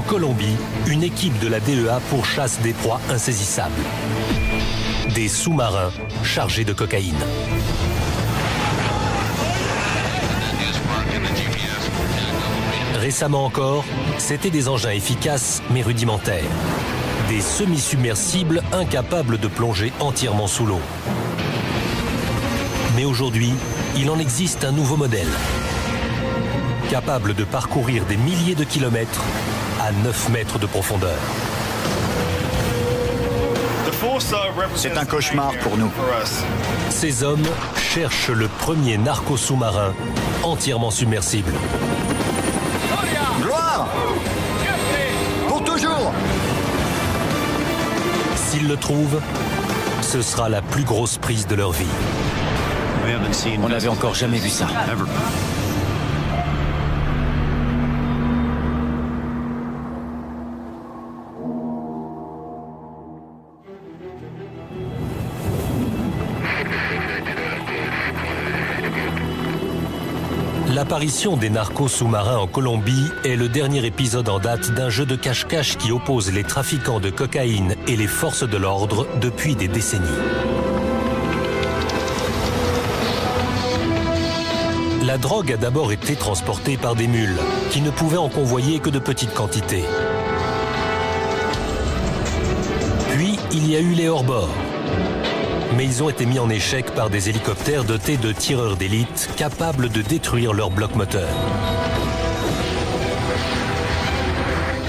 En Colombie, une équipe de la DEA pourchasse des proies insaisissables. Des sous-marins chargés de cocaïne. Récemment encore, c'étaient des engins efficaces mais rudimentaires. Des semi-submersibles incapables de plonger entièrement sous l'eau. Mais aujourd'hui, il en existe un nouveau modèle. Capable de parcourir des milliers de kilomètres à 9 mètres de profondeur. C'est un cauchemar pour nous. Ces hommes cherchent le premier narco-sous-marin entièrement submersible. Gloire! Pour toujours! S'ils le trouvent, ce sera la plus grosse prise de leur vie. On n'avait encore jamais vu ça. L'apparition des narcos sous-marins en Colombie est le dernier épisode en date d'un jeu de cache-cache qui oppose les trafiquants de cocaïne et les forces de l'ordre depuis des décennies. La drogue a d'abord été transportée par des mules, qui ne pouvaient en convoyer que de petites quantités. Puis, il y a eu les hors-bords. Mais ils ont été mis en échec par des hélicoptères dotés de tireurs d'élite capables de détruire leur bloc moteur.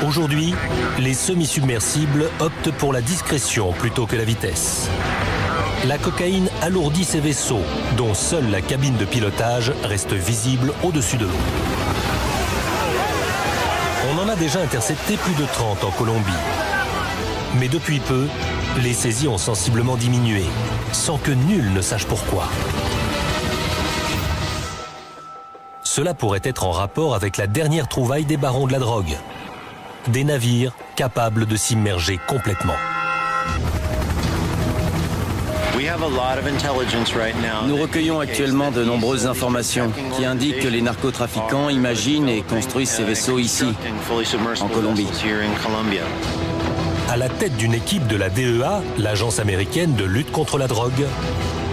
Aujourd'hui, les semi-submersibles optent pour la discrétion plutôt que la vitesse. La cocaïne alourdit ces vaisseaux, dont seule la cabine de pilotage reste visible au-dessus de l'eau. On en a déjà intercepté plus de 30 en Colombie. Mais depuis peu, les saisies ont sensiblement diminué, sans que nul ne sache pourquoi. Cela pourrait être en rapport avec la dernière trouvaille des barons de la drogue. Des navires capables de s'immerger complètement. Nous recueillons actuellement de nombreuses informations qui indiquent que les narcotrafiquants imaginent et construisent ces vaisseaux ici, en Colombie. À la tête d'une équipe de la DEA, l'agence américaine de lutte contre la drogue,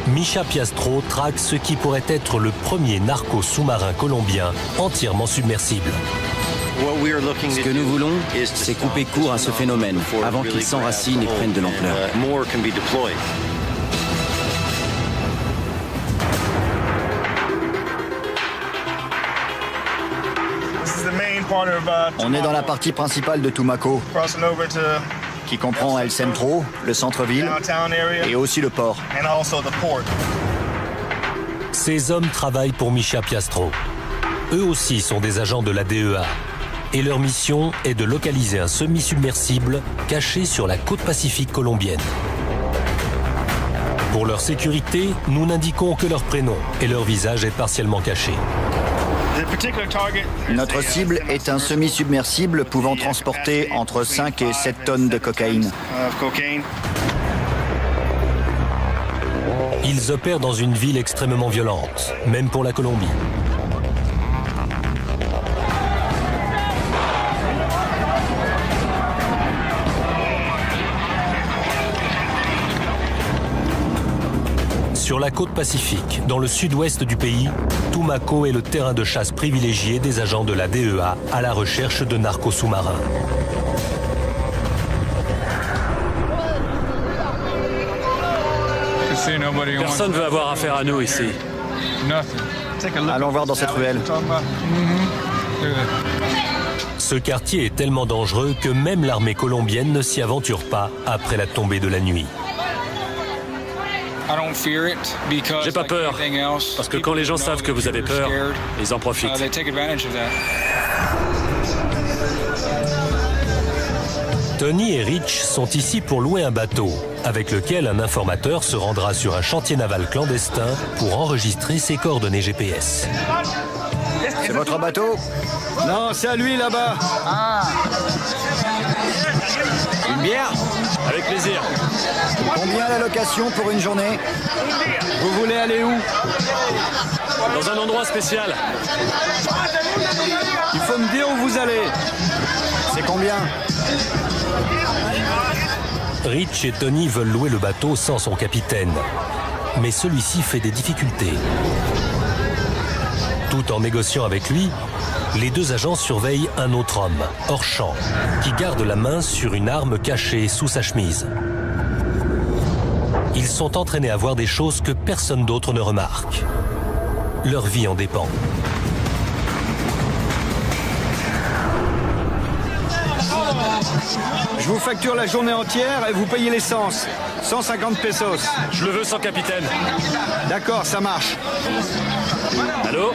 Misha Piastro traque ce qui pourrait être le premier narco-sous-marin colombien entièrement submersible. Ce que nous voulons, c'est couper court à ce phénomène avant qu'il s'enracine et prenne de l'ampleur. On est dans la partie principale de Tumaco, qui comprend El Centro, le centre-ville, et aussi le port. Ces hommes travaillent pour Misha Piastro. Eux aussi sont des agents de la DEA. Et leur mission est de localiser un semi-submersible caché sur la côte pacifique colombienne. Pour leur sécurité, nous n'indiquons que leur prénom et leur visage est partiellement caché. Notre cible est un semi-submersible pouvant transporter entre 5 et 7 tonnes de cocaïne. Ils opèrent dans une ville extrêmement violente, même pour la Colombie. Sur la côte pacifique, dans le sud-ouest du pays, Tumaco est le terrain de chasse privilégié des agents de la DEA à la recherche de narcos sous-marins. Personne ne veut avoir affaire à nous ici. Allons voir dans cette ruelle. Ce quartier est tellement dangereux que même l'armée colombienne ne s'y aventure pas après la tombée de la nuit. J'ai pas peur, parce que quand les gens savent que vous avez peur, ils en profitent. Tony et Rich sont ici pour louer un bateau, avec lequel un informateur se rendra sur un chantier naval clandestin pour enregistrer ses coordonnées GPS. C'est votre bateau? Non, c'est à lui là-bas. Une bière? Avec plaisir. Combien la location pour une journée? Vous voulez aller où? Dans un endroit spécial. Il faut me dire où vous allez. C'est Combien? Rich et Tony veulent louer le bateau sans son capitaine. Mais celui-ci fait des difficultés. Tout en négociant avec lui, les deux agents surveillent un autre homme, hors champ, qui garde la main sur une arme cachée sous sa chemise. Ils sont entraînés à voir des choses que personne d'autre ne remarque. Leur vie en dépend. Je vous facture la journée entière et vous payez l'essence. 150 pesos. Je le veux sans capitaine. D'accord, ça marche. Allô?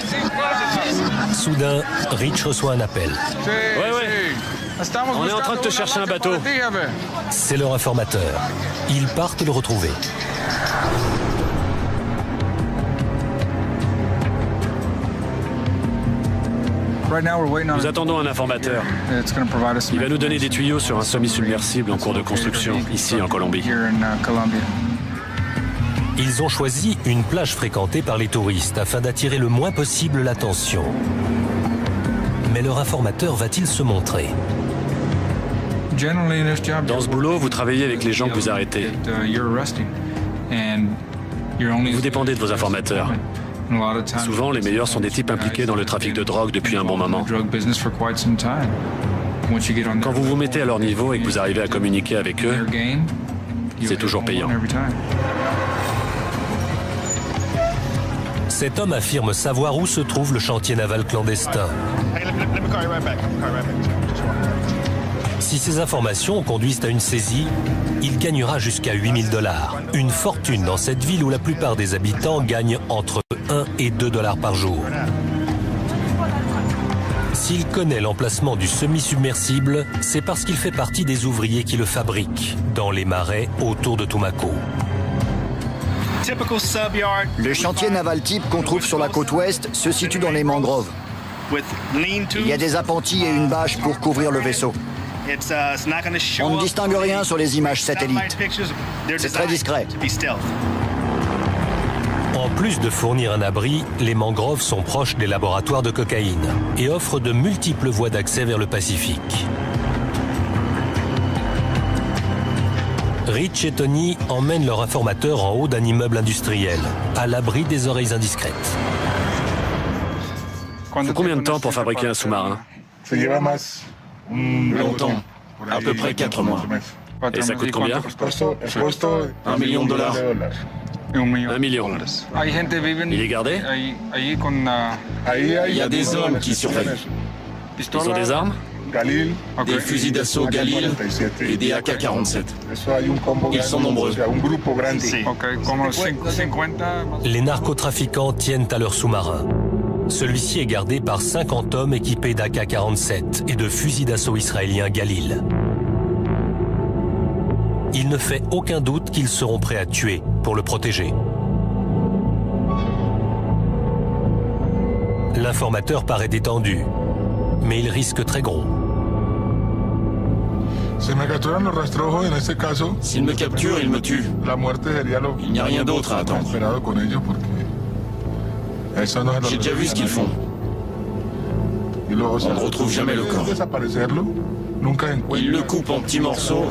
Soudain, Rich reçoit un appel. Ouais. On est en train de te chercher un bateau. C'est leur informateur. Ils partent le retrouver. Nous attendons un informateur. Il va nous donner des tuyaux sur un semi-submersible en cours de construction, ici en Colombie. Ils ont choisi une plage fréquentée par les touristes afin d'attirer le moins possible l'attention. Mais leur informateur va-t-il se montrer? Dans ce boulot, vous travaillez avec les gens que vous arrêtez. Vous dépendez de vos informateurs. Souvent, les meilleurs sont des types impliqués dans le trafic de drogue depuis un bon moment. Quand vous vous mettez à leur niveau et que vous arrivez à communiquer avec eux, c'est toujours payant. Cet homme affirme savoir où se trouve le chantier naval clandestin. Si ces informations conduisent à une saisie, il gagnera jusqu'à 8 000 $. Une fortune dans cette ville où la plupart des habitants gagnent entre 1 et 2 $ par jour. S'il connaît l'emplacement du semi-submersible, c'est parce qu'il fait partie des ouvriers qui le fabriquent, dans les marais autour de Tumaco. Le chantier naval type qu'on trouve sur la côte ouest se situe dans les mangroves. Il y a des appentis et une bâche pour couvrir le vaisseau. On ne distingue rien sur les images satellites. C'est très discret. En plus de fournir un abri, les mangroves sont proches des laboratoires de cocaïne et offrent de multiples voies d'accès vers le Pacifique. Rich et Tony emmènent leur informateur en haut d'un immeuble industriel, à l'abri des oreilles indiscrètes. Faut combien de temps pour fabriquer un sous-marin? Longtemps. À peu près 4 mois. Et ça coûte combien? 1 million de $. 1 million. Il est gardé? Il y a des hommes qui surveillent. Ils ont des armes? Des fusils d'assaut Galil et des AK-47. Ils sont nombreux. Les narcotrafiquants tiennent à leur sous-marin. Celui-ci est gardé par 50 hommes équipés d'AK-47 et de fusils d'assaut israéliens Galil. Il ne fait aucun doute qu'ils seront prêts à tuer pour le protéger. L'informateur paraît détendu, mais il risque très gros. S'ils me capturent, ils me tuent. Il n'y a rien d'autre à attendre. J'ai déjà vu ce qu'ils font. On ne retrouve jamais le corps. Ils le coupent en petits morceaux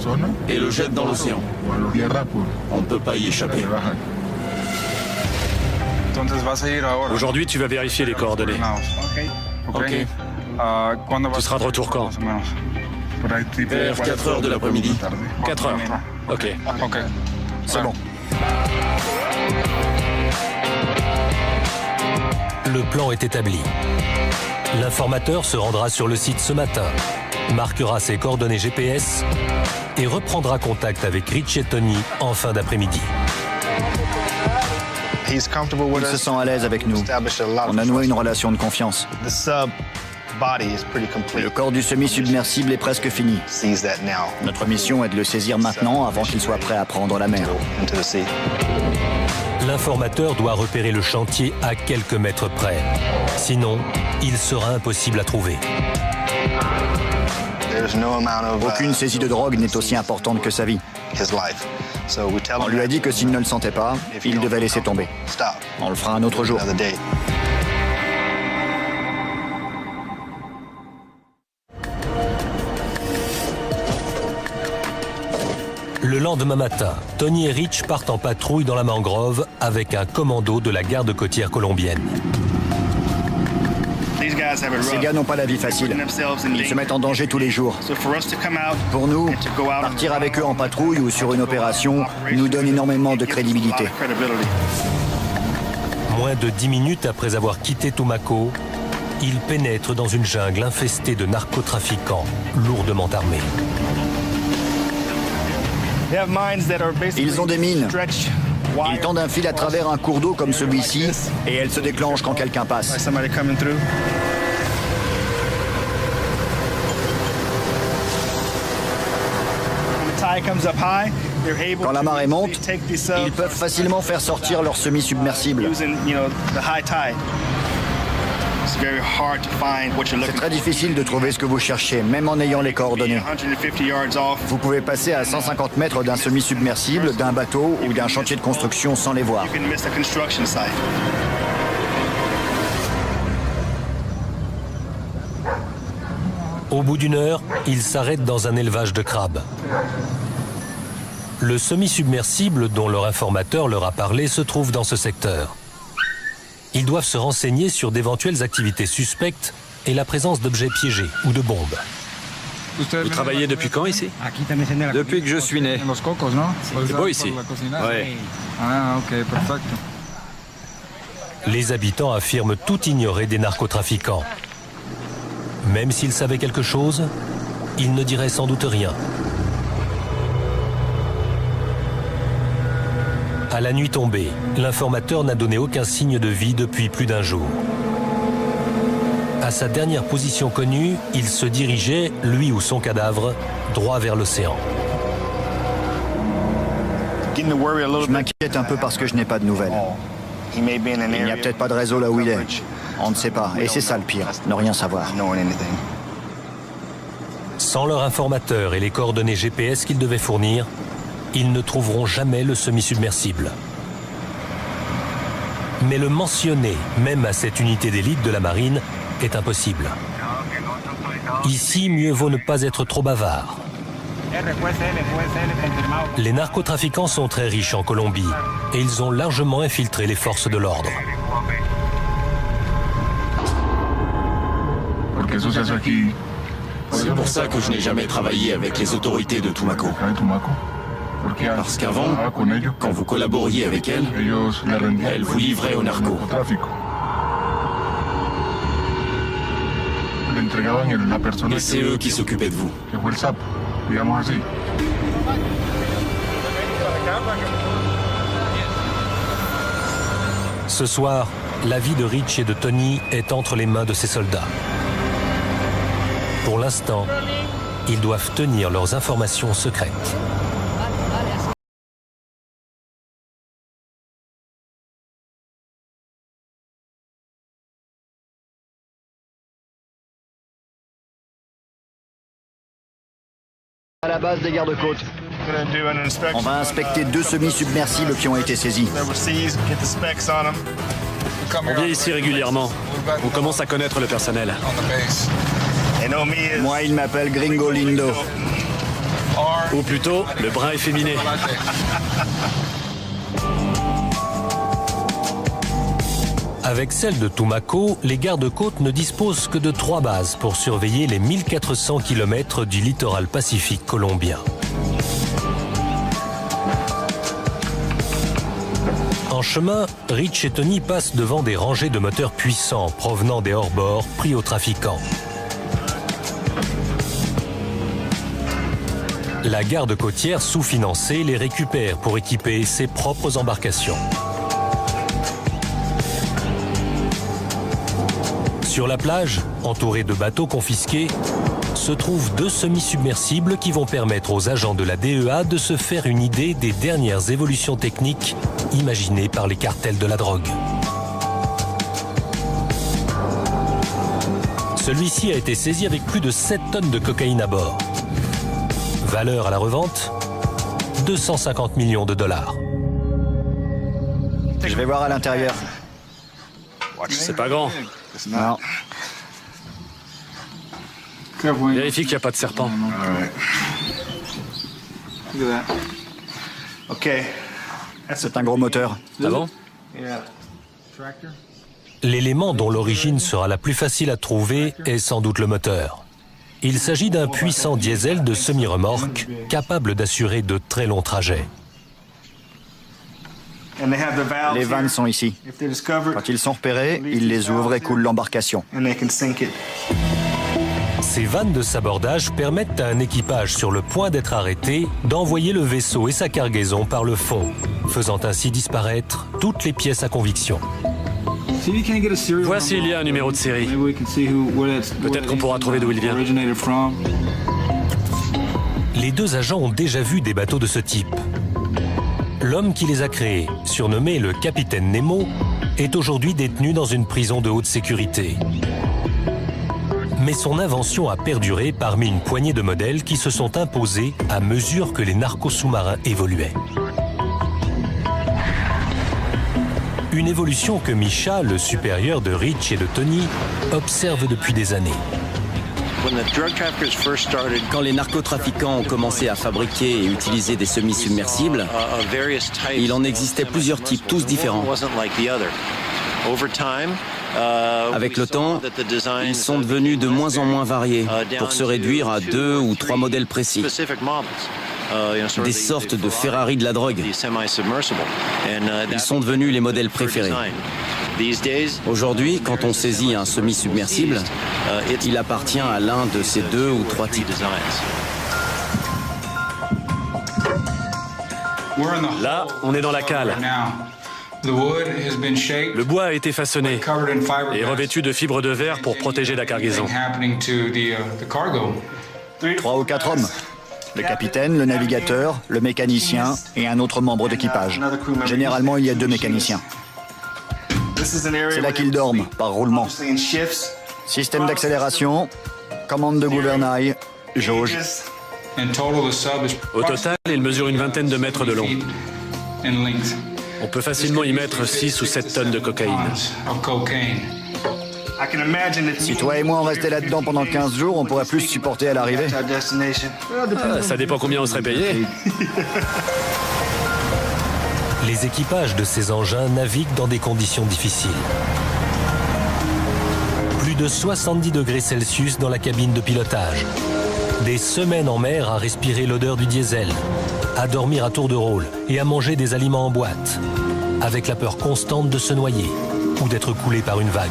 et le jettent dans l'océan. On ne peut pas y échapper. Aujourd'hui, tu vas vérifier les coordonnées. Ok. Tu seras de retour quand? Vers 4 heures de l'après-midi. 4 heures. Ok. C'est bon. Le plan est établi. L'informateur se rendra sur le site ce matin, marquera ses coordonnées GPS et reprendra contact avec Rich et Tony en fin d'après-midi. Il se sent à l'aise avec nous. On a noué une relation de confiance. Le corps du semi-submersible est presque fini. Notre mission est de le saisir maintenant avant qu'il soit prêt à prendre la mer. L'informateur doit repérer le chantier à quelques mètres près. Sinon, il sera impossible à trouver. Aucune saisie de drogue n'est aussi importante que sa vie. On lui a dit que s'il ne le sentait pas, il devait laisser tomber. On le fera un autre jour. Le lendemain matin, Tony et Rich partent en patrouille dans la mangrove avec un commando de la garde côtière colombienne. Ces gars n'ont pas la vie facile. Ils se mettent en danger tous les jours. Pour nous, partir avec eux en patrouille ou sur une opération nous donne énormément de crédibilité. Moins de 10 minutes après avoir quitté Tumaco, ils pénètrent dans une jungle infestée de narcotrafiquants lourdement armés. Ils ont des mines. Ils tendent un fil à travers un cours d'eau comme celui-ci et elle se déclenche quand quelqu'un passe. Quand la marée monte, ils peuvent facilement faire sortir leur semi-submersible. C'est très difficile de trouver ce que vous cherchez, même en ayant les coordonnées. Vous pouvez passer à 150 mètres d'un semi-submersible, d'un bateau ou d'un chantier de construction sans les voir. Au bout d'une heure, ils s'arrêtent dans un élevage de crabes. Le semi-submersible dont leur informateur leur a parlé se trouve dans ce secteur. Ils doivent se renseigner sur d'éventuelles activités suspectes et la présence d'objets piégés ou de bombes. Vous travaillez depuis quand ici? Depuis que je suis né. C'est beau ici. Ouais. Les habitants affirment tout ignorer des narcotrafiquants. Même s'ils savaient quelque chose, ils ne diraient sans doute rien. À la nuit tombée, l'informateur n'a donné aucun signe de vie depuis plus d'un jour. À sa dernière position connue, il se dirigeait, lui ou son cadavre, droit vers l'océan. Je m'inquiète un peu parce que je n'ai pas de nouvelles. Il n'y a peut-être pas de réseau là où il est. On ne sait pas, et c'est ça le pire, ne rien savoir. Sans leur informateur et les coordonnées GPS qu'ils devaient fournir, ils ne trouveront jamais le semi-submersible. Mais le mentionner, même à cette unité d'élite de la marine, est impossible. Ici, mieux vaut ne pas être trop bavard. Les narcotrafiquants sont très riches en Colombie et ils ont largement infiltré les forces de l'ordre. C'est pour ça que je n'ai jamais travaillé avec les autorités de Tumaco. Parce qu'avant, quand vous collaboriez avec elles, elles vous livraient aux narcos. Et c'est eux qui s'occupaient de vous. Ce soir, la vie de Rich et de Tony est entre les mains de ces soldats. Pour l'instant, ils doivent tenir leurs informations secrètes. À la base des gardes-côtes. On va inspecter 2 semi-submersibles qui ont été saisis. On vient ici régulièrement. On commence à connaître le personnel. Moi, il m'appelle Gringo Lindo. Ou plutôt, le brun efféminé. Avec celle de Tumaco, les gardes-côtes ne disposent que de 3 bases pour surveiller les 1400 km du littoral pacifique colombien. En chemin, Rich et Tony passent devant des rangées de moteurs puissants provenant des hors-bords pris aux trafiquants. La garde côtière sous-financée les récupère pour équiper ses propres embarcations. Sur la plage, entourée de bateaux confisqués, se trouvent 2 semi-submersibles qui vont permettre aux agents de la DEA de se faire une idée des dernières évolutions techniques imaginées par les cartels de la drogue. Celui-ci a été saisi avec plus de 7 tonnes de cocaïne à bord. Valeur à la revente, 250 millions de dollars. Je vais voir à l'intérieur. C'est pas grand. Non. Vérifie qu'il n'y a pas de serpent. C'est un gros moteur. Ah bon? L'élément dont l'origine sera la plus facile à trouver est sans doute le moteur. Il s'agit d'un puissant diesel de semi-remorque capable d'assurer de très longs trajets. Les vannes sont ici. Quand ils sont repérés, ils les ouvrent et coulent l'embarcation. Ces vannes de sabordage permettent à un équipage sur le point d'être arrêté d'envoyer le vaisseau et sa cargaison par le fond, faisant ainsi disparaître toutes les pièces à conviction. Voici il y a un numéro de série. Peut-être qu'on pourra trouver d'où il vient. Les deux agents ont déjà vu des bateaux de ce type. L'homme qui les a créés, surnommé le capitaine Nemo, est aujourd'hui détenu dans une prison de haute sécurité. Mais son invention a perduré parmi une poignée de modèles qui se sont imposés à mesure que les narcos-sous-marins évoluaient. Une évolution que Misha, le supérieur de Rich et de Tony, observe depuis des années. Quand les narcotrafiquants ont commencé à fabriquer et utiliser des semi-submersibles, il en existait plusieurs types, tous différents. Avec le temps, ils sont devenus de moins en moins variés pour se réduire à 2 ou 3 modèles précis. Des sortes de Ferrari de la drogue. Ils sont devenus les modèles préférés. Aujourd'hui, quand on saisit un semi-submersible, il appartient à l'un de ces 2 ou 3 types. Là, on est dans la cale. Le bois a été façonné et revêtu de fibres de verre pour protéger la cargaison. 3 ou 4 hommes. Le capitaine, le navigateur, le mécanicien et un autre membre d'équipage. Généralement, il y a 2 mécaniciens. C'est là qu'ils dorment, par roulement. Système d'accélération, commande de gouvernail, jauge. Au total, il mesure une vingtaine de mètres de long. On peut facilement y mettre 6 ou 7 tonnes de cocaïne. Si toi et moi on restait là-dedans pendant 15 jours, on pourrait plus supporter à l'arrivée. Ça dépend combien on serait payé. Les équipages de ces engins naviguent dans des conditions difficiles. Plus de 70 degrés Celsius dans la cabine de pilotage. Des semaines en mer à respirer l'odeur du diesel, à dormir à tour de rôle et à manger des aliments en boîte, avec la peur constante de se noyer ou d'être coulé par une vague.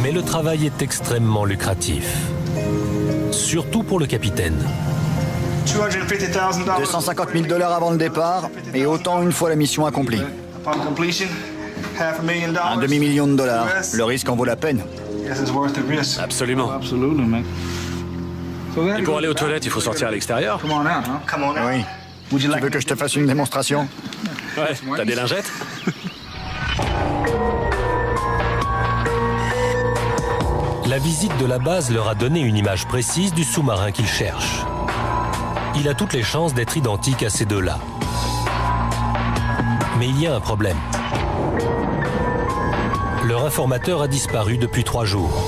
Mais le travail est extrêmement lucratif, surtout pour le capitaine. 250 000 $ avant le départ et autant une fois la mission accomplie. $1 demi-million de dollars. Le risque en vaut la peine. Absolument. Et pour aller aux toilettes, il faut sortir à l'extérieur. Oui. Tu veux que je te fasse une démonstration? Ouais, t'as des lingettes? La visite de la base leur a donné une image précise du sous-marin qu'ils cherchent. Il a toutes les chances d'être identique à ces deux-là. Mais il y a un problème. Leur informateur a disparu depuis 3 jours.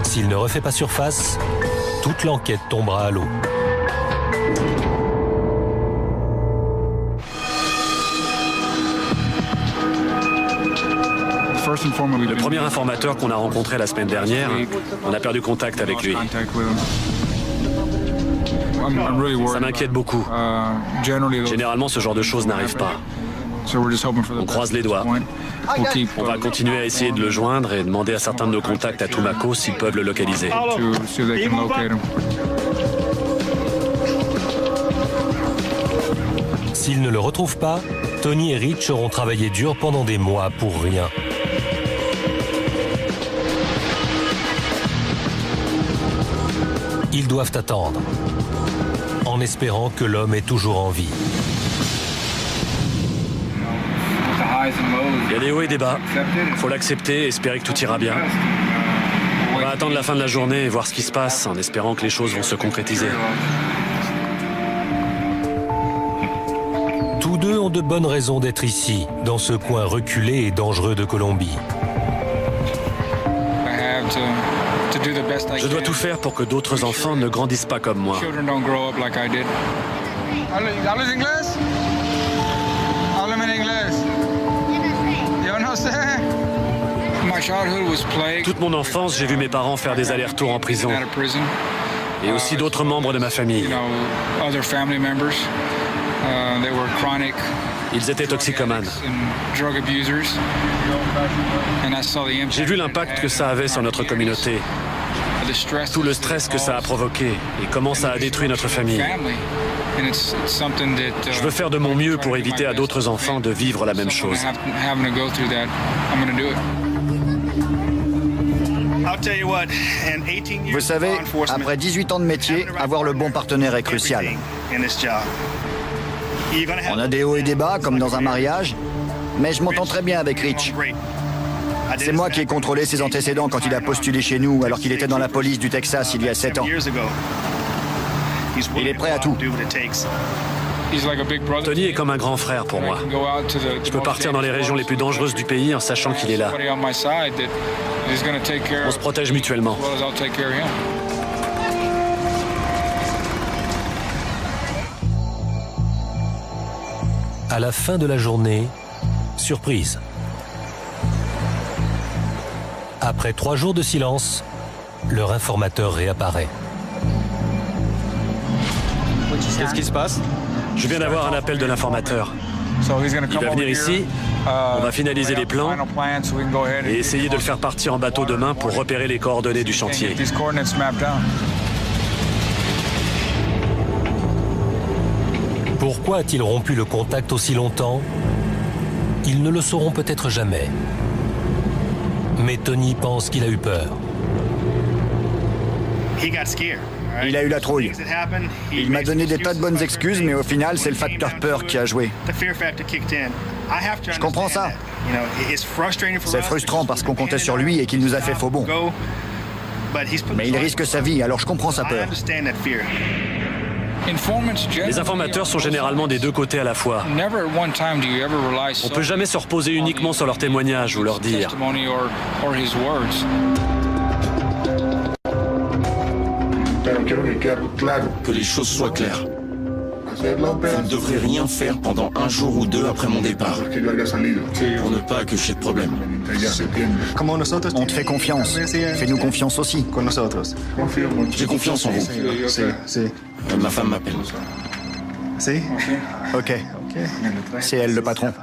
S'il ne refait pas surface, toute l'enquête tombera à l'eau. Le premier informateur qu'on a rencontré la semaine dernière, on a perdu contact avec lui. Ça m'inquiète beaucoup. Généralement, ce genre de choses n'arrive pas. On croise les doigts. On va continuer à essayer de le joindre et demander à certains de nos contacts à Tumaco s'ils peuvent le localiser. S'ils ne le retrouvent pas, Tony et Rich auront travaillé dur pendant des mois pour rien. Ils doivent attendre, en espérant que l'homme est toujours en vie. Il y a des hauts et des bas. Faut l'accepter et espérer que tout ira bien. On va attendre la fin de la journée et voir ce qui se passe en espérant que les choses vont se concrétiser. Tous deux ont de bonnes raisons d'être ici, dans ce coin reculé et dangereux de Colombie. Je dois tout faire pour que d'autres enfants ne grandissent pas comme moi. Toute mon enfance, j'ai vu mes parents faire des allers-retours en prison. Et aussi d'autres membres de ma famille. Ils étaient toxicomanes. J'ai vu l'impact que ça avait sur notre communauté, tout le stress que ça a provoqué et comment ça a détruit notre famille. Je veux faire de mon mieux pour éviter à d'autres enfants de vivre la même chose. Vous savez, après 18 ans de métier, avoir le bon partenaire est crucial. On a des hauts et des bas, comme dans un mariage, mais je m'entends très bien avec Rich. C'est moi qui ai contrôlé ses antécédents quand il a postulé chez nous, alors qu'il était dans la police du Texas il y a 7 ans. Il est prêt à tout. Tony est comme un grand frère pour moi. Je peux partir dans les régions les plus dangereuses du pays en sachant qu'il est là. On se protège mutuellement. À la fin de la journée, surprise. Après 3 jours de silence, leur informateur réapparaît. Qu'est-ce qui se passe? Je viens d'avoir un appel de l'informateur. Il va venir ici, on va finaliser les plans et essayer de le faire partir en bateau demain pour repérer les coordonnées du chantier. Pourquoi a-t-il rompu le contact aussi longtemps? Ils ne le sauront peut-être jamais. Mais Tony pense qu'il a eu peur. Il a eu la trouille. Il m'a donné des tas de bonnes excuses, mais au final, c'est le facteur peur qui a joué. Je comprends ça. C'est frustrant parce qu'on comptait sur lui et qu'il nous a fait faux bond. Mais il risque sa vie, alors je comprends sa peur. Les informateurs sont généralement des deux côtés à la fois. On ne peut jamais se reposer uniquement sur leurs témoignages ou leurs dires. Que les choses soient claires. Vous ne devrez rien faire pendant 1 jour ou 2 après mon départ, pour ne pas que j'ai de problème. On te fait confiance. Fais-nous confiance aussi. J'ai confiance en vous. Ma femme m'appelle. Ok. C'est elle le patron.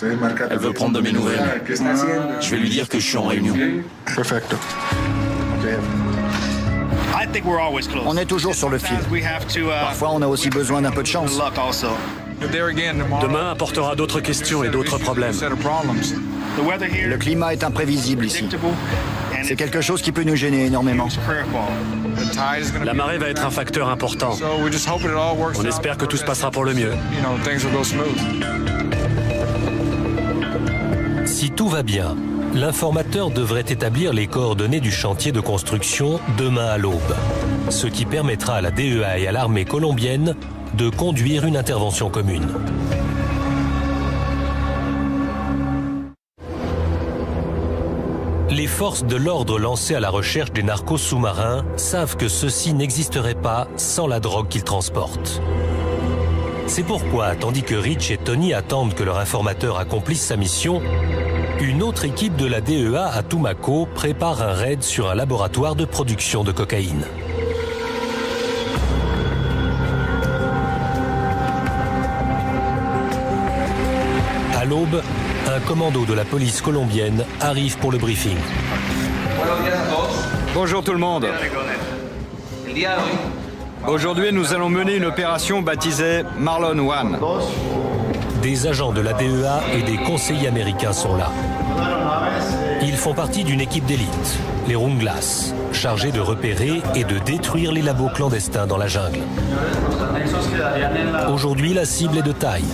Elle veut prendre de mes nouvelles. Je vais lui dire que je suis en réunion. Perfecto. On est toujours sur le fil. Parfois, on a aussi besoin d'un peu de chance. Demain apportera d'autres questions et d'autres problèmes. Le climat est imprévisible ici. C'est quelque chose qui peut nous gêner énormément. La marée va être un facteur important. On espère que tout se passera pour le mieux. Si tout va bien, l'informateur devrait établir les coordonnées du chantier de construction demain à l'aube, ce qui permettra à la DEA et à l'armée colombienne de conduire une intervention commune. Les forces de l'ordre lancées à la recherche des narcos sous-marins savent que ceux-ci n'existeraient pas sans la drogue qu'ils transportent. C'est pourquoi, tandis que Rich et Tony attendent que leur informateur accomplisse sa mission, une autre équipe de la DEA à Tumaco prépare un raid sur un laboratoire de production de cocaïne. À l'aube, un commando de la police colombienne arrive pour le briefing. Bonjour tout le monde. Aujourd'hui, nous allons mener une opération baptisée Marlon One. Des agents de la DEA et des conseillers américains sont là. Ils font partie d'une équipe d'élite, les Runglas, chargés de repérer et de détruire les labos clandestins dans la jungle. Aujourd'hui, la cible est de taille.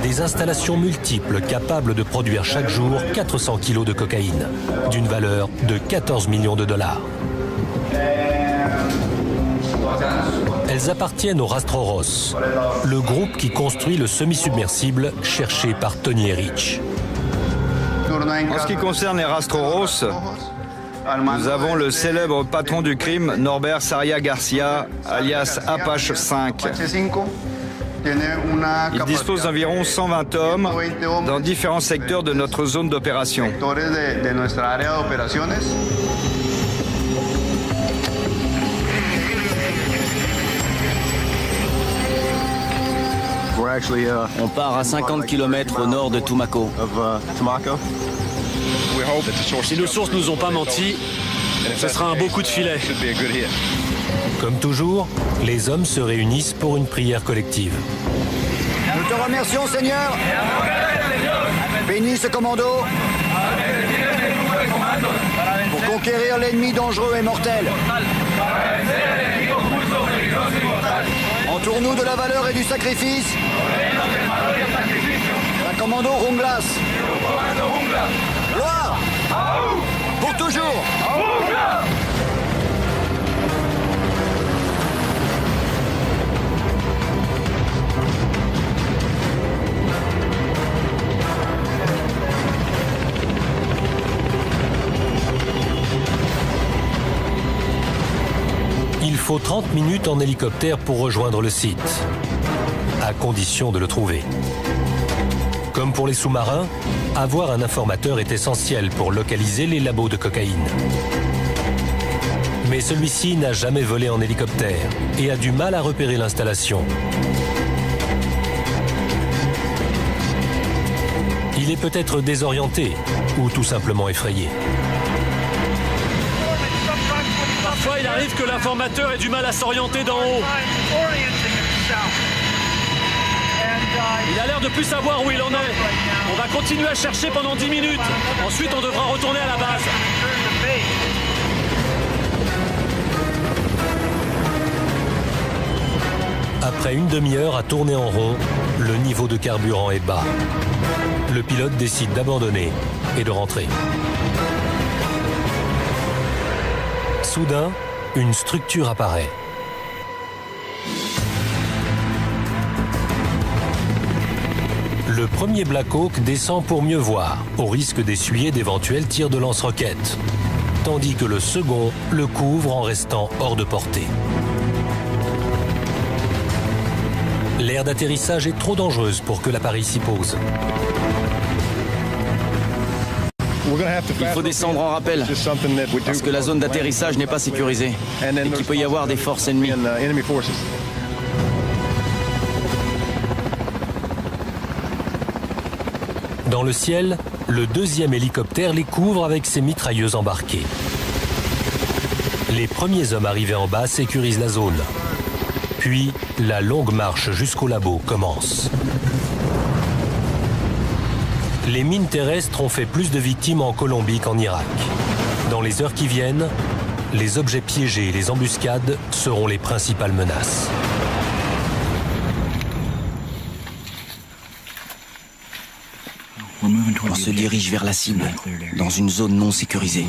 Des installations multiples capables de produire chaque jour 400 kilos de cocaïne, d'une valeur de 14 millions de dollars. Elles appartiennent au Rastro-Ross, le groupe qui construit le semi-submersible cherché par Tony et Rich. En ce qui concerne les Rastros, nous avons le célèbre patron du crime, Norbert Saria Garcia, alias Apache 5. Il dispose d'environ 120 hommes dans différents secteurs de notre zone d'opération. On part à 50 km au nord de Tumaco. Si nos sources nous ont pas menti, ce sera un beau coup de filet. Comme toujours, les hommes se réunissent pour une prière collective. Nous te remercions, Seigneur. Bénis ce commando pour conquérir l'ennemi dangereux et mortel. Entoure-nous de la valeur et du sacrifice. La commando Runglas. Gloire pour toujours. Il faut 30 minutes en hélicoptère pour rejoindre le site, à condition de le trouver. Comme pour les sous-marins, avoir un informateur est essentiel pour localiser les labos de cocaïne. Mais celui-ci n'a jamais volé en hélicoptère et a du mal à repérer l'installation. Il est peut-être désorienté ou tout simplement effrayé. Parfois, il arrive que l'informateur ait du mal à s'orienter d'en haut. Il a l'air de plus savoir où il en est. On va continuer à chercher pendant 10 minutes. Ensuite, on devra retourner à la base. Après une demi-heure à tourner en rond, le niveau de carburant est bas. Le pilote décide d'abandonner et de rentrer. Soudain, une structure apparaît. Le premier Black Hawk descend pour mieux voir, au risque d'essuyer d'éventuels tirs de lance-roquettes, tandis que le second le couvre en restant hors de portée. L'aire d'atterrissage est trop dangereuse pour que l'appareil s'y pose. Il faut descendre en rappel, parce que la zone d'atterrissage n'est pas sécurisée et qu'il peut y avoir des forces ennemies. Dans le ciel, le deuxième hélicoptère les couvre avec ses mitrailleuses embarquées. Les premiers hommes arrivés en bas sécurisent la zone. Puis, la longue marche jusqu'au labo commence. Les mines terrestres ont fait plus de victimes en Colombie qu'en Irak. Dans les heures qui viennent, les objets piégés et les embuscades seront les principales menaces. On se dirige vers la cible, dans une zone non sécurisée.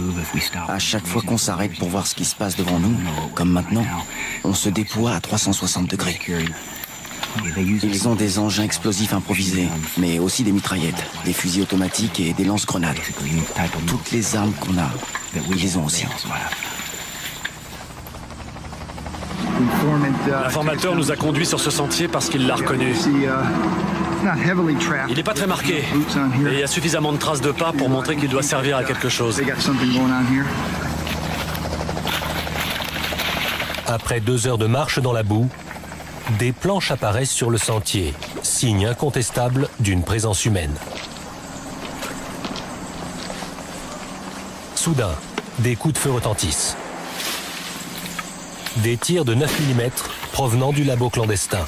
À chaque fois qu'on s'arrête pour voir ce qui se passe devant nous, comme maintenant, on se déploie à 360 degrés. Ils ont des engins explosifs improvisés, mais aussi des mitraillettes, des fusils automatiques et des lance-grenades. Toutes les armes qu'on a, ils les ont aussi. L'informateur nous a conduits sur ce sentier parce qu'il l'a reconnu. Il n'est pas très marqué, et il y a suffisamment de traces de pas pour montrer qu'il doit servir à quelque chose. Après 2 heures de marche dans la boue, des planches apparaissent sur le sentier, signe incontestable d'une présence humaine. Soudain, des coups de feu retentissent. Des tirs de 9 mm provenant du labo clandestin.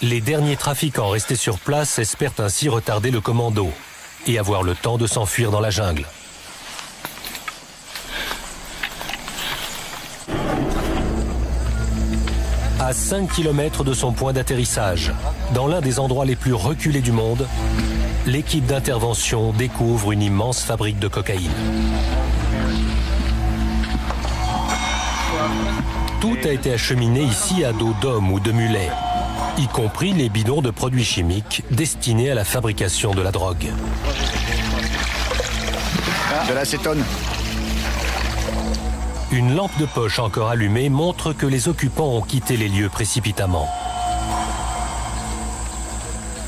Les derniers trafiquants restés sur place espèrent ainsi retarder le commando et avoir le temps de s'enfuir dans la jungle. À 5 km de son point d'atterrissage, dans l'un des endroits les plus reculés du monde, l'équipe d'intervention découvre une immense fabrique de cocaïne. Tout a été acheminé ici à dos d'hommes ou de mulets, y compris les bidons de produits chimiques destinés à la fabrication de la drogue. De l'acétone. Une lampe de poche encore allumée montre que les occupants ont quitté les lieux précipitamment.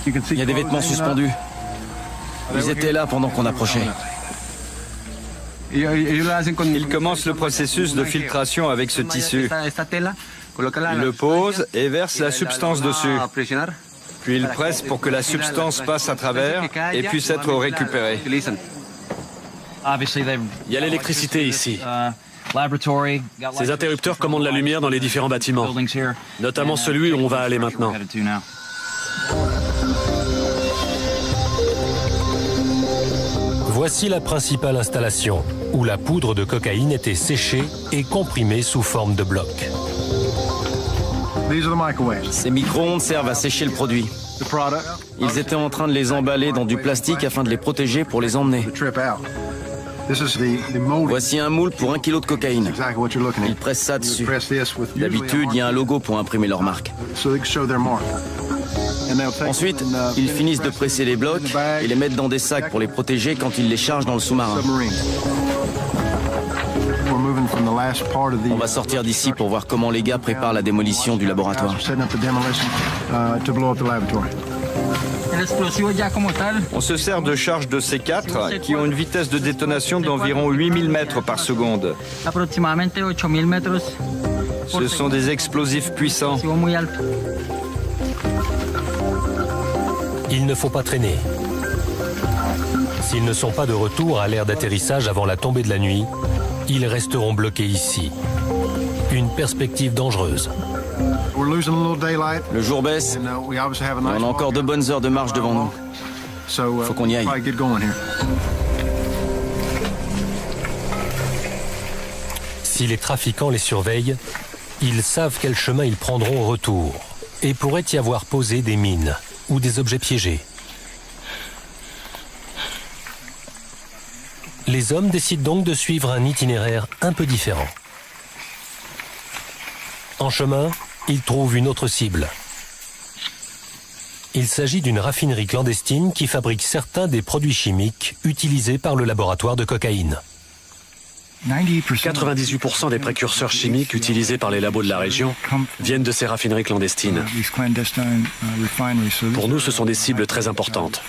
Il y a des vêtements suspendus. Ils étaient là pendant qu'on approchait. Ils commencent le processus de filtration avec ce tissu. Ils le posent et versent la substance dessus. Puis ils pressent pour que la substance passe à travers et puisse être récupérée. Il y a l'électricité ici. Ces interrupteurs commandent la lumière dans les différents bâtiments, notamment celui où on va aller maintenant. Voici la principale installation, où la poudre de cocaïne était séchée et comprimée sous forme de blocs. Ces micro-ondes servent à sécher le produit. Ils étaient en train de les emballer dans du plastique afin de les protéger pour les emmener. Voici un moule pour 1 kg de cocaïne. Ils pressent ça dessus. D'habitude, il y a un logo pour imprimer leur marque. Ensuite, ils finissent de presser les blocs et les mettent dans des sacs pour les protéger quand ils les chargent dans le sous-marin. On va sortir d'ici pour voir comment les gars préparent la démolition du laboratoire. On se sert de charges de C4 qui ont une vitesse de détonation d'environ 8000 mètres par seconde. Ce sont des explosifs puissants. Il ne faut pas traîner. S'ils ne sont pas de retour à l'aire d'atterrissage avant la tombée de la nuit, ils resteront bloqués ici. Une perspective dangereuse. Le jour baisse, on a encore de bonnes heures de marche devant nous. Faut qu'on y aille. Si les trafiquants les surveillent, ils savent quel chemin ils prendront au retour et pourrait y avoir posé des mines ou des objets piégés. Les hommes décident donc de suivre un itinéraire un peu différent. En chemin, ils trouvent une autre cible. Il s'agit d'une raffinerie clandestine qui fabrique certains des produits chimiques utilisés par le laboratoire de cocaïne. 98% des précurseurs chimiques utilisés par les labos de la région viennent de ces raffineries clandestines. Pour nous, ce sont des cibles très importantes.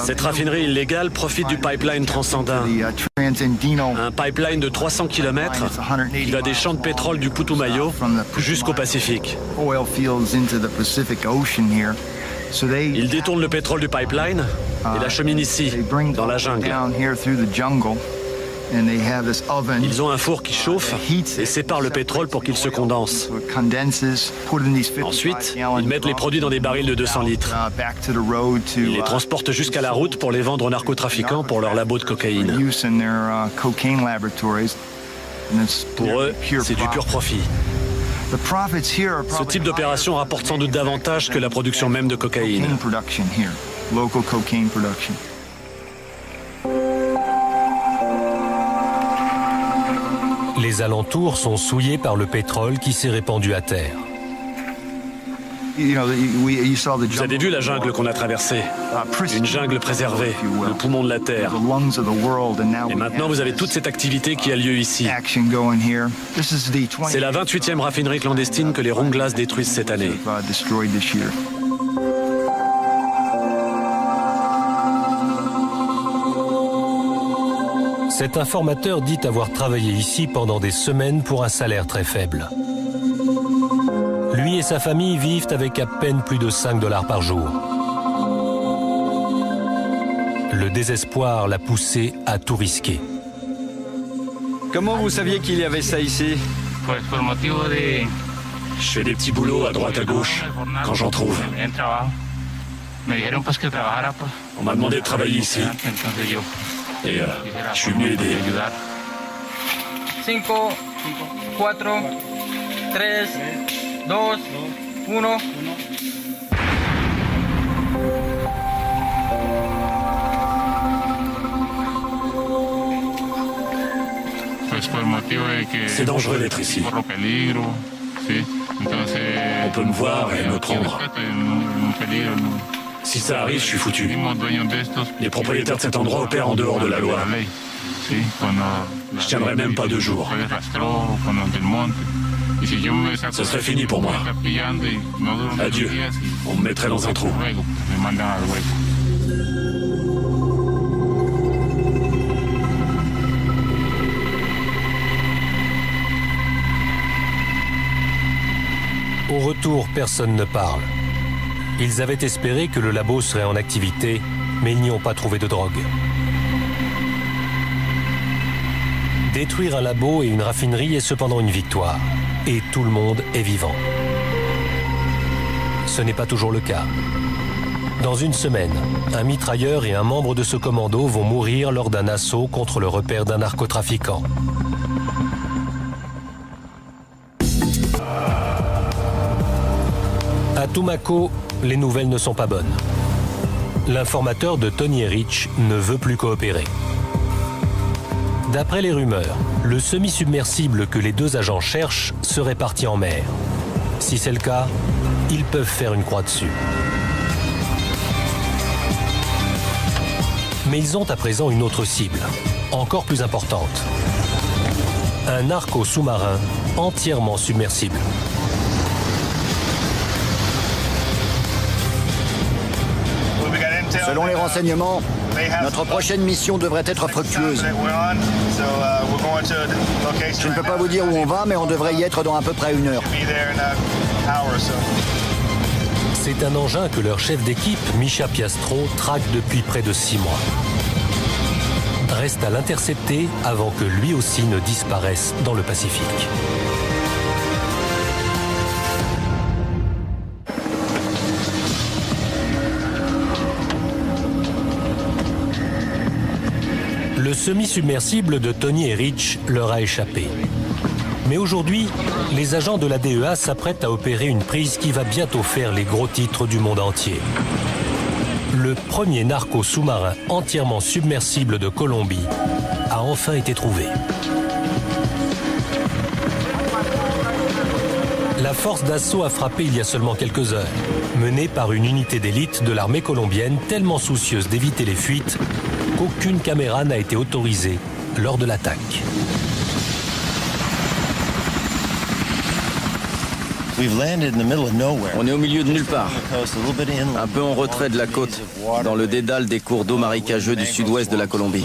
Cette raffinerie illégale profite du pipeline transandin, un pipeline de 300 km qui va des champs de pétrole du Putumayo jusqu'au Pacifique. Ils détournent le pétrole du pipeline et l'achemine ici, dans la jungle. Ils ont un four qui chauffe et sépare le pétrole pour qu'il se condense. Ensuite, ils mettent les produits dans des barils de 200 litres. Ils les transportent jusqu'à la route pour les vendre aux narcotrafiquants pour leur labo de cocaïne. Pour eux, c'est du pur profit. Ce type d'opération rapporte sans doute davantage que la production même de cocaïne. Les alentours sont souillés par le pétrole qui s'est répandu à terre. Vous avez vu la jungle qu'on a traversée? Une jungle préservée, le poumon de la Terre. Et maintenant, vous avez toute cette activité qui a lieu ici. C'est la 28e raffinerie clandestine que les Runglas détruisent cette année. Cet informateur dit avoir travaillé ici pendant des semaines pour un salaire très faible. Lui et sa famille vivent avec à peine plus de 5 $ par jour. Le désespoir l'a poussé à tout risquer. Comment vous saviez qu'il y avait ça ici? Je fais des petits boulots à droite à gauche, quand j'en trouve. On m'a demandé de travailler ici. Et je suis venu aider. 5, 4, 3, 2, 1. C'est dangereux d'être ici. On peut me voir et me prendre. Si ça arrive, je suis foutu. Les propriétaires de cet endroit opèrent en dehors de la loi. Je tiendrai même pas 2 jours. Ce serait fini pour moi. Adieu. On me mettrait dans un trou. Au retour, personne ne parle. Ils avaient espéré que le labo serait en activité, mais ils n'y ont pas trouvé de drogue. Détruire un labo et une raffinerie est cependant une victoire. Et tout le monde est vivant. Ce n'est pas toujours le cas. Dans une semaine, un mitrailleur et un membre de ce commando vont mourir lors d'un assaut contre le repère d'un narcotrafiquant. À Tumaco, les nouvelles ne sont pas bonnes. L'informateur de Tony Rich ne veut plus coopérer. D'après les rumeurs, le semi-submersible que les 2 agents cherchent serait parti en mer. Si c'est le cas, ils peuvent faire une croix dessus. Mais ils ont à présent une autre cible, encore plus importante. Un narco sous-marin entièrement submersible. Selon les renseignements, notre prochaine mission devrait être fructueuse. Je ne peux pas vous dire où on va, mais on devrait y être dans à peu près 1 heure. C'est un engin que leur chef d'équipe, Misha Piastro, traque depuis près de 6 mois. Reste à l'intercepter avant que lui aussi ne disparaisse dans le Pacifique. Le semi-submersible de Tony et Rich leur a échappé. Mais aujourd'hui, les agents de la DEA s'apprêtent à opérer une prise qui va bientôt faire les gros titres du monde entier. Le premier narco sous-marin entièrement submersible de Colombie a enfin été trouvé. La force d'assaut a frappé il y a seulement quelques heures, menée par une unité d'élite de l'armée colombienne tellement soucieuse d'éviter les fuites qu'aucune caméra n'a été autorisée lors de l'attaque. On est au milieu de nulle part, un peu en retrait de la côte, dans le dédale des cours d'eau marécageux du sud-ouest de la Colombie.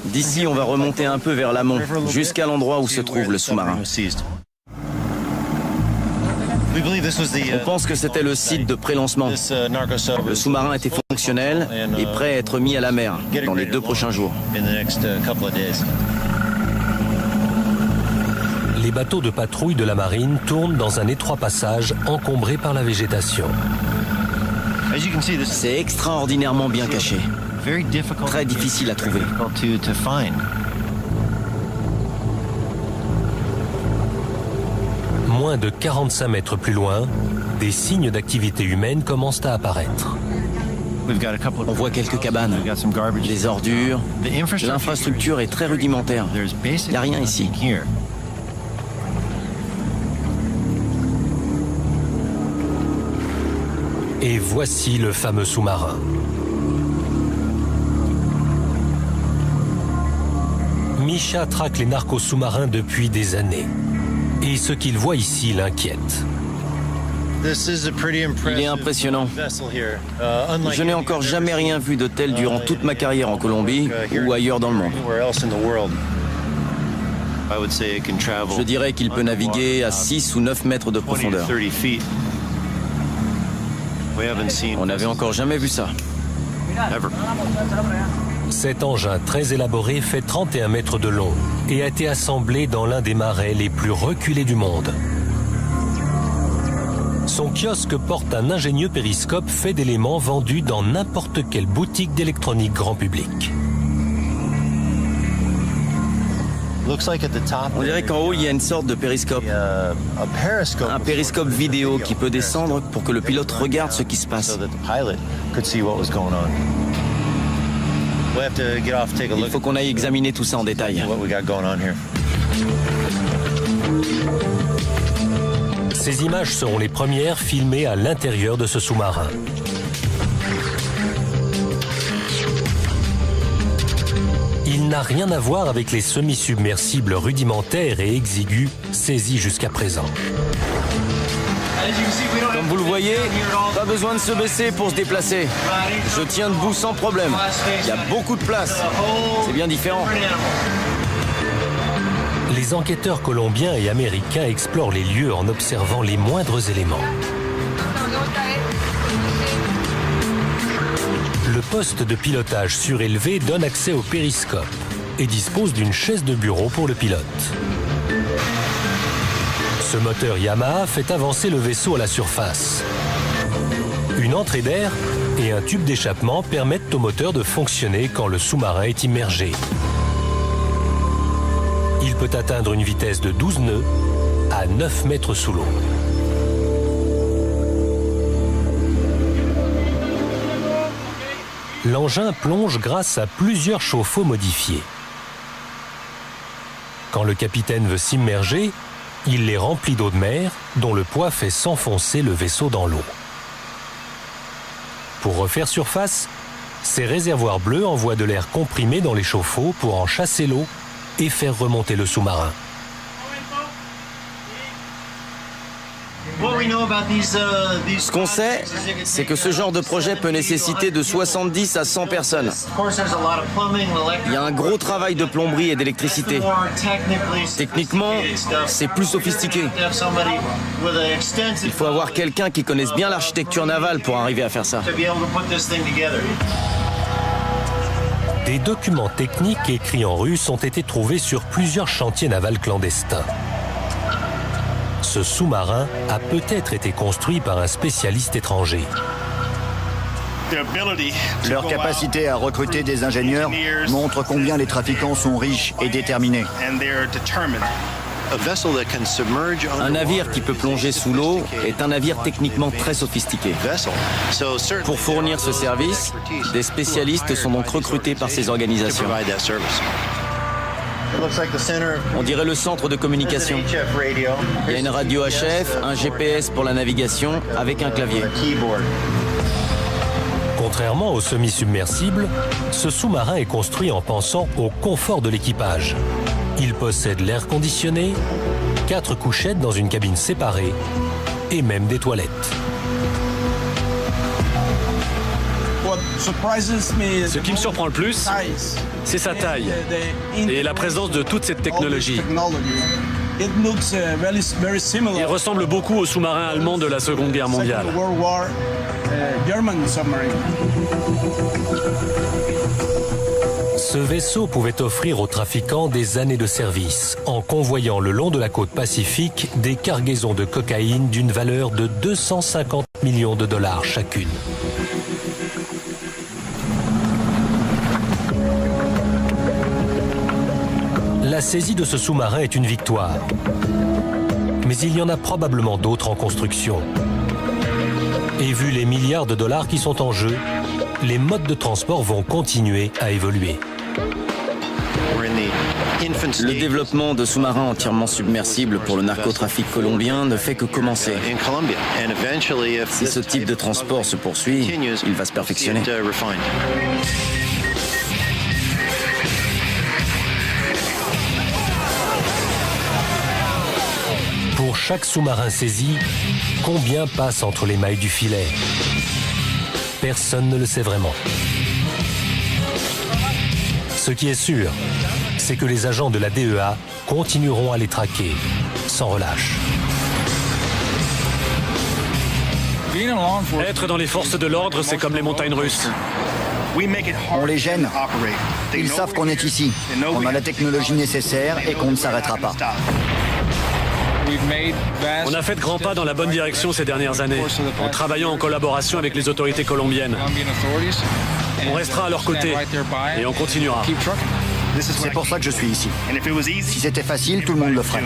D'ici, on va remonter un peu vers l'amont, jusqu'à l'endroit où se trouve le sous-marin. On pense que c'était le site de pré-lancement. Le sous-marin était fonctionnel et prêt à être mis à la mer dans les 2 prochains jours. Les bateaux de patrouille de la marine tournent dans un étroit passage encombré par la végétation. C'est extraordinairement bien caché. Très difficile à trouver. Moins de 45 mètres plus loin, des signes d'activité humaine commencent à apparaître. On voit quelques cabanes, des ordures. L'infrastructure est très rudimentaire. Il n'y a rien ici. Et voici le fameux sous-marin. Misha traque les narcos sous-marins depuis des années. Et ce qu'il voit ici l'inquiète. Il est impressionnant. Je n'ai encore jamais rien vu de tel durant toute ma carrière en Colombie ou ailleurs dans le monde. Je dirais qu'il peut naviguer à 6 ou 9 mètres de profondeur. On n'avait encore jamais vu ça. Cet engin très élaboré fait 31 mètres de long et a été assemblé dans l'un des marais les plus reculés du monde. Son kiosque porte un ingénieux périscope fait d'éléments vendus dans n'importe quelle boutique d'électronique grand public. On dirait qu'en haut, il y a une sorte de périscope. Un périscope vidéo qui peut descendre pour que le pilote regarde ce qui se passe. Il faut qu'on aille examiner tout ça en détail. Ces images seront les premières filmées à l'intérieur de ce sous-marin. Il n'a rien à voir avec les semi-submersibles rudimentaires et exigus saisis jusqu'à présent. Comme vous le voyez, pas besoin de se baisser pour se déplacer. Je tiens debout sans problème. Il y a beaucoup de place. C'est bien différent. Les enquêteurs colombiens et américains explorent les lieux en observant les moindres éléments. Le poste de pilotage surélevé donne accès au périscope et dispose d'une chaise de bureau pour le pilote. Ce moteur Yamaha fait avancer le vaisseau à la surface. Une entrée d'air et un tube d'échappement permettent au moteur de fonctionner quand le sous-marin est immergé. Il peut atteindre une vitesse de 12 nœuds à 9 mètres sous l'eau. L'engin plonge grâce à plusieurs chauffe-eau modifiés. Quand le capitaine veut s'immerger, il les remplit d'eau de mer, dont le poids fait s'enfoncer le vaisseau dans l'eau. Pour refaire surface, ces réservoirs bleus envoient de l'air comprimé dans les chauffe-eau pour en chasser l'eau et faire remonter le sous-marin. Ce qu'on sait, c'est que ce genre de projet peut nécessiter de 70 à 100 personnes. Il y a un gros travail de plomberie et d'électricité. Techniquement, c'est plus sophistiqué. Il faut avoir quelqu'un qui connaisse bien l'architecture navale pour arriver à faire ça. Des documents techniques écrits en russe ont été trouvés sur plusieurs chantiers navals clandestins. Ce sous-marin a peut-être été construit par un spécialiste étranger. Leur capacité à recruter des ingénieurs montre combien les trafiquants sont riches et déterminés. Un navire qui peut plonger sous l'eau est un navire techniquement très sophistiqué. Pour fournir ce service, des spécialistes sont donc recrutés par ces organisations. On dirait le centre de communication. Il y a une radio HF, un GPS pour la navigation avec un clavier. Contrairement au semi-submersible, ce sous-marin est construit en pensant au confort de l'équipage. Il possède l'air conditionné, 4 couchettes dans une cabine séparée et même des toilettes. Ce qui me surprend le plus, c'est sa taille et la présence de toute cette technologie. Il ressemble beaucoup au sous-marin allemand de la Seconde Guerre mondiale. Ce vaisseau pouvait offrir aux trafiquants des années de service en convoyant le long de la côte pacifique des cargaisons de cocaïne d'une valeur de 250 millions de dollars chacune. La saisie de ce sous-marin est une victoire. Mais il y en a probablement d'autres en construction. Et vu les milliards de dollars qui sont en jeu, les modes de transport vont continuer à évoluer. Le développement de sous-marins entièrement submersibles pour le narcotrafic colombien ne fait que commencer. Si ce type de transport se poursuit, il va se perfectionner. Pour chaque sous-marin saisi, combien passe entre les mailles du filet? Personne ne le sait vraiment. Ce qui est sûr, c'est que les agents de la DEA continueront à les traquer, sans relâche. Être dans les forces de l'ordre, c'est comme les montagnes russes. On les gêne. Ils savent qu'on est ici. On a la technologie nécessaire et qu'on ne s'arrêtera pas. On a fait de grands pas dans la bonne direction ces dernières années, en travaillant en collaboration avec les autorités colombiennes. On restera à leur côté et on continuera. C'est pour ça que je suis ici. Si c'était facile, tout le monde le ferait.